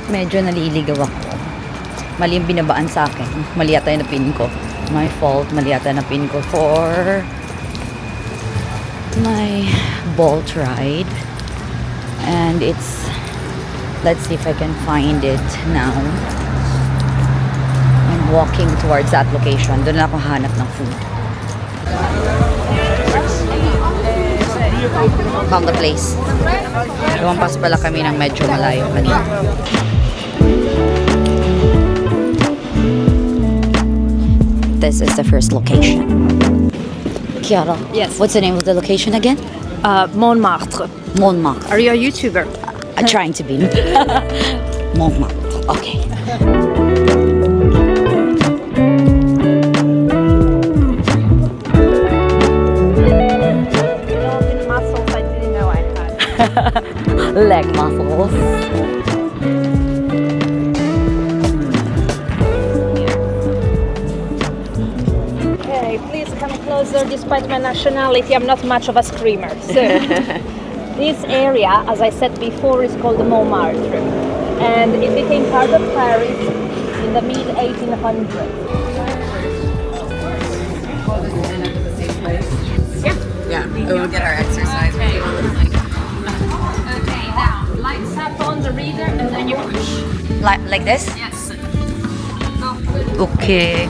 Medyo naliligaw ako. Mali yung binabaan sa akin. Mali yata yung napin ko. My fault. Mali yata yung napin ko for my bolt ride. And it's, let's see if I can find it now. I'm walking towards that location. Doon na ako hanap ng food. Found the place. Lumampas pala kami ng medyo malayo kanina. This is the first location. Chiara, yes. What's the name of the location again? Montmartre. Montmartre. Are you a YouTuber? I'm trying to be. Montmartre. Okay. Muscles I didn't know I had. Leg muscles. Closer, despite my nationality, I'm not much of a screamer. So, this area, as I said before, is called the Montmartre, and it became part of Paris in the mid 1800s. Yeah, we'll get our exercise. Okay, now lights up on the reader, and then you push. Like this? Yes. Okay.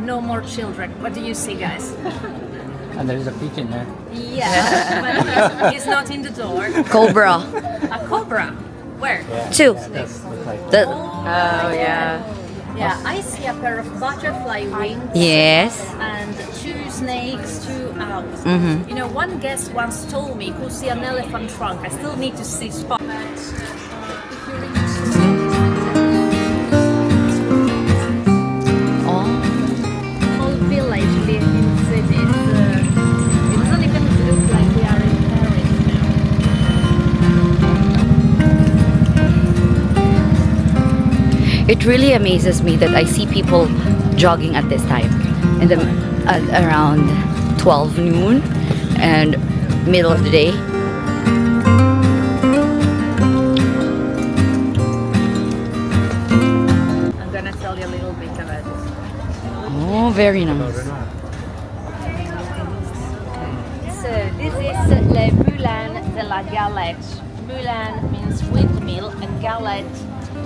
No more children. What do you see, guys? And there's a pigeon there. Yeah, but he's not in the door. Cobra. A cobra. Where? Yeah, Two. that's like The, Oh yeah. Yeah, I see a pair of butterfly wings. yes. And two snakes, two owls. Mm-hmm. You know, one guest once told me, "Could see an elephant trunk." I still need to see spot. Whole village being in cities. It doesn't even look like we are in Paris now. It really amazes me that I see people jogging at this time, in the around 12 noon and middle of the day. I'm gonna tell you a little bit about it. Oh, very nice. So this is Le Moulin de la Galette. Moulin means windmill and galette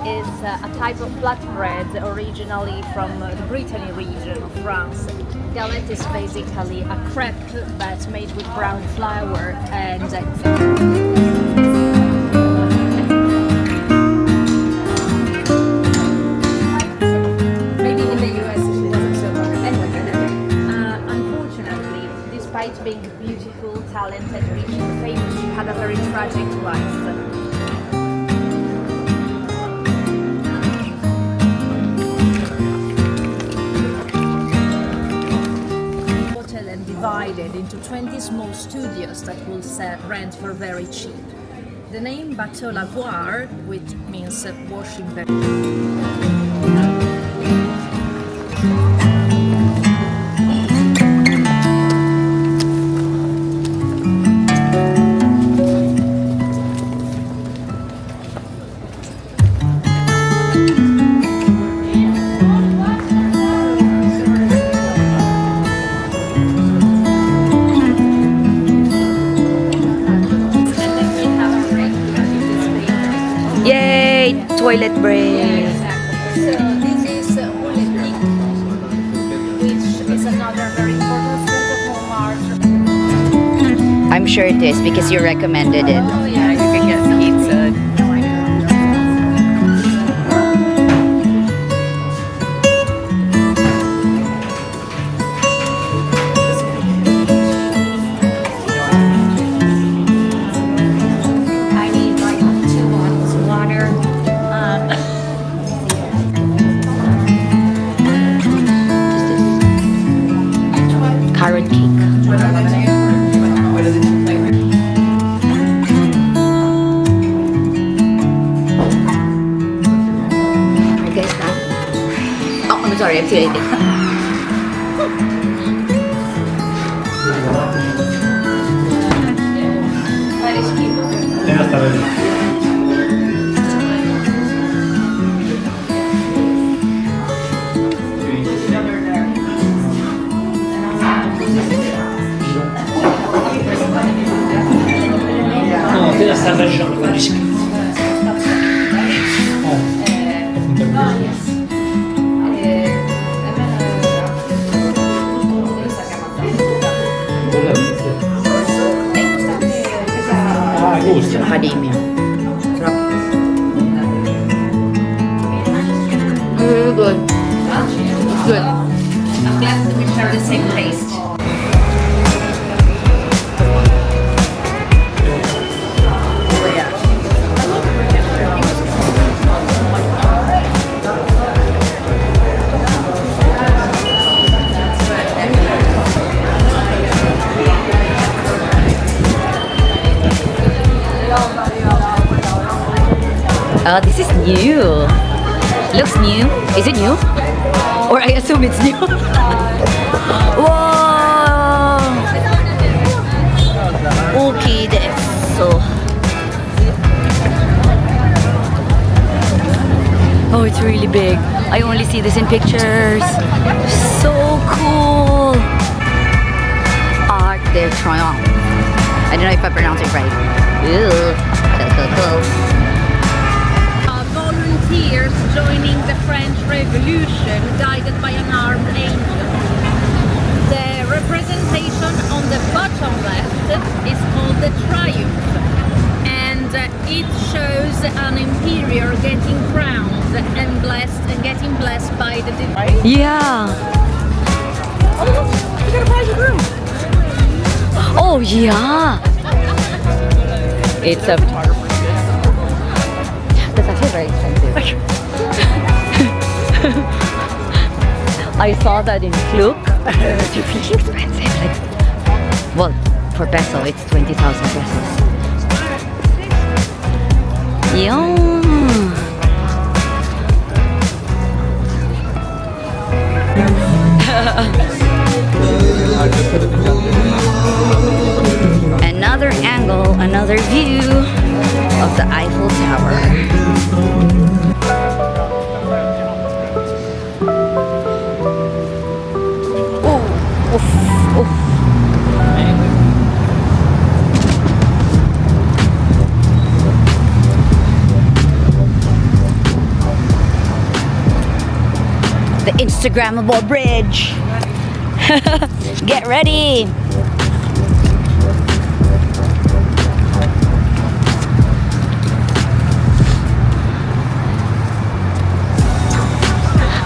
is a type of flatbread originally from the Brittany region of France. Galette is basically a crepe but made with brown flour and maybe in the US it wasn't so common. Anyway, unfortunately, despite being beautiful, talented, rich and famous, she had a very tragic life. And divided into 20 small studios that will rent for very cheap. The name Bateau Lavoir, which means washing Yay! Toilet break. So this is Klook, which is another very important food of Montmartre. I'm sure it is because you recommended it. Oh yeah, You can get pizza. I need like 2 bottles of water. Carrot cake. Are you guys done? Oh, I'm sorry, I'm still eating. Ya está ready. No, te la sta lasciando per rischio. Ah, gusto. Macadamia. Sarap. Very good. It's good. I'm glad that we share the same taste. Oh, this is new. Looks new. Is it new? Or I assume it's new. Whoa! Okay, so. Oh, it's really big. I only see this in pictures. So cool. Arc de Triomphe. I don't know if I pronounce it right. Ew. Cool. Volunteers joining the French Revolution, guided by an armed angel. The representation on the bottom left is called the Triumph, and it shows an emperor getting crowned and blessed and getting blessed by the divine. Yeah. Oh, look, you got a private room. Oh, yeah. It's a. That's actually very expensive. I saw that in Klook. It's really expensive. Like, well, for peso, it's 20,000 pesos. Yeah. Another angle, another view of the Eiffel Tower. Oof, oof. The Instagrammable bridge. Get ready.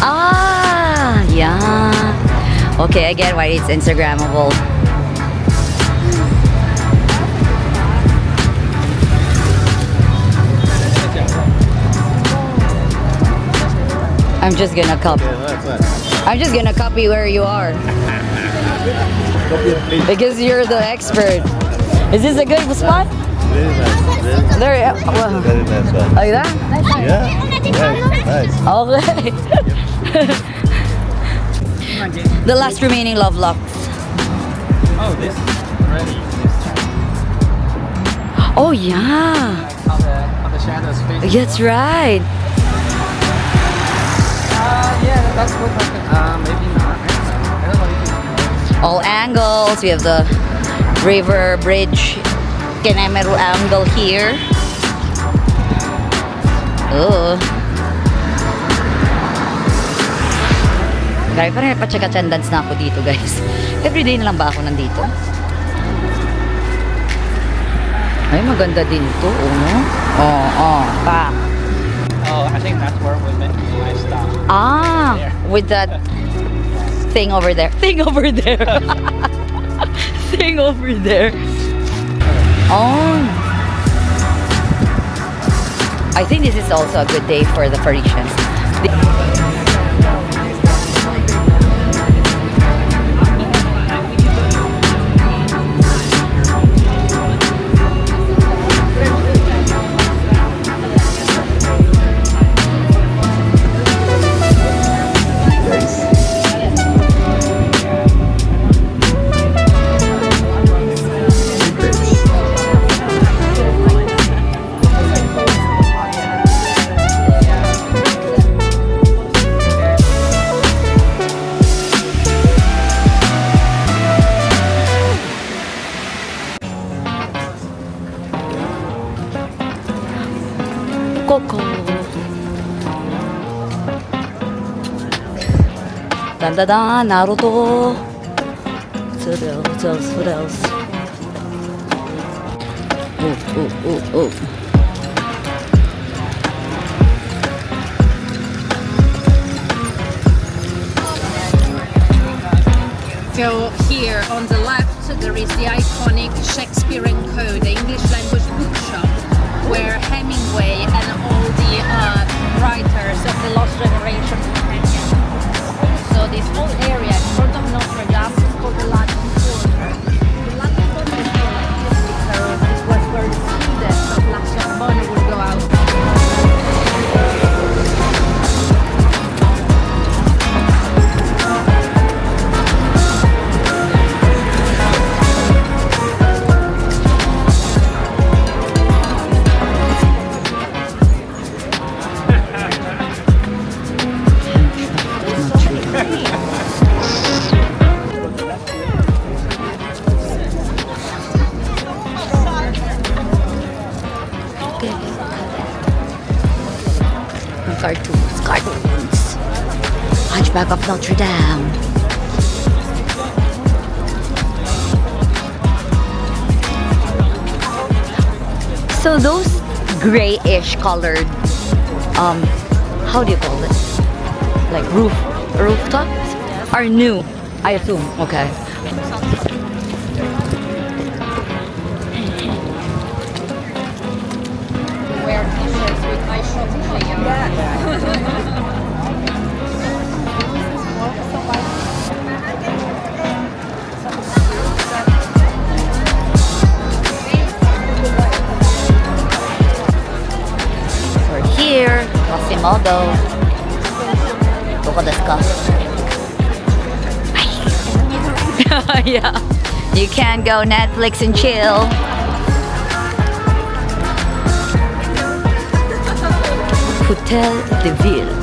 Ah, yeah. Okay, I get why it's Instagrammable. I'm just gonna copy. I'm just gonna copy where you are because you're the expert. Is this a good spot? Very nice. There, yeah. Well, Very nice one. like that? Yeah. Okay. The last remaining love locks. Oh, this is ready. Oh yeah, How the shadows face. that's right. Yeah, that's what happened. Maybe not. I don't know if it's All angles. We have the river bridge Kenemeru angle here. Oh. Grabe, parang nagpa-check-attendance na ako dito, guys. Everyday na lang ba ako nandito? Ay, maganda din to, no? Pa. Oh, I think that's where we met my stop. Ah, with that thing over there. Thing over there. Thing over there. Oh. I think this is also a good day for the Parisians. Coco. Dun dun dun, Naruto. What else? What else? Oh. So here on the left there is the iconic Shakespearean Code, the English language bookshop, where Hemingway and all the writers of the Lost Generation hang out. So this whole area in front of Notre Dame is called the Latin Quarter. The Latin Quarter is called like this because it was where the students of La Sorbonne would go out. Cartoons. Hunchback of Notre Dame. So those grayish colored, how do you call it? Like rooftops are new, I assume. Okay. Wear t-shirts with I shot Cleo. We're here, Quasimodo. Look at the sky. Yeah. You can go Netflix and chill. Hotel de Ville.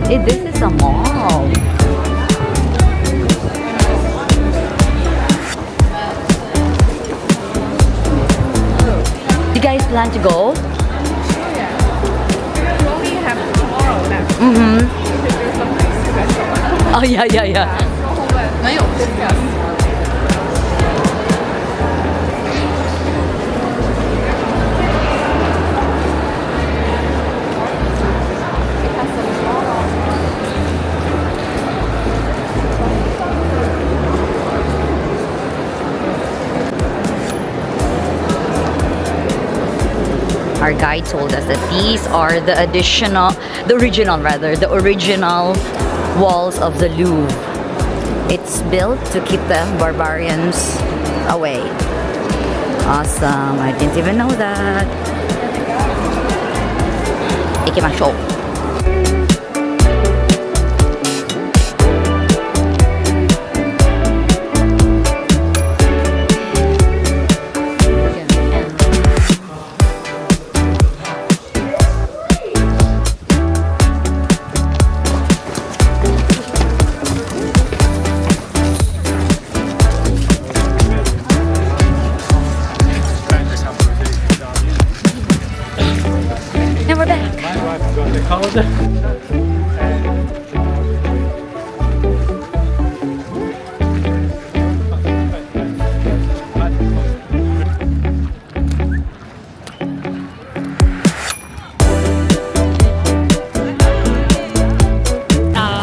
This is a mall. You guys plan to go? Mm-hmm. Oh yeah, yeah, yeah. Our guide told us that these are the original walls of the Louvre. It's built to keep the barbarians away. Awesome, I didn't even know that. Ikimashou. And we're back.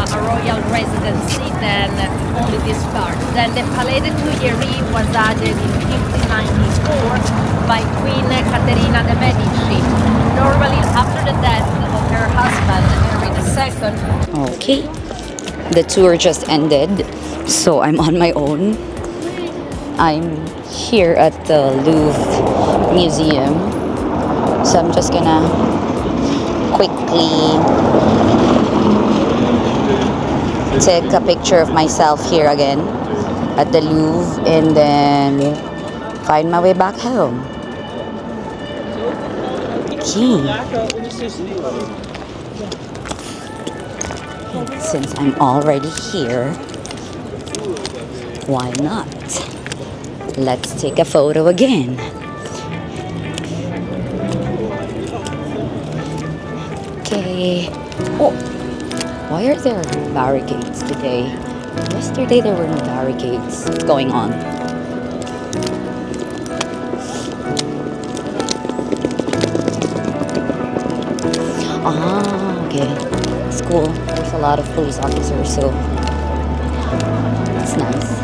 A royal residency, then only this part. Then the Palais de Tuileries was added in 1594 by Queen Caterina de' Medici. Normally, after the death of her husband, Henry II. Okay, the tour just ended, so I'm on my own. I'm here at the Louvre Museum, so I'm just gonna quickly take a picture of myself here again at the Louvre and then find my way back home. Okay. Since I'm already here, why not? Let's take a photo again. Okay. Oh, why are there barricades today? Yesterday there were no barricades going on. Ah, okay. It's cool. There's a lot of police officers, so it's nice.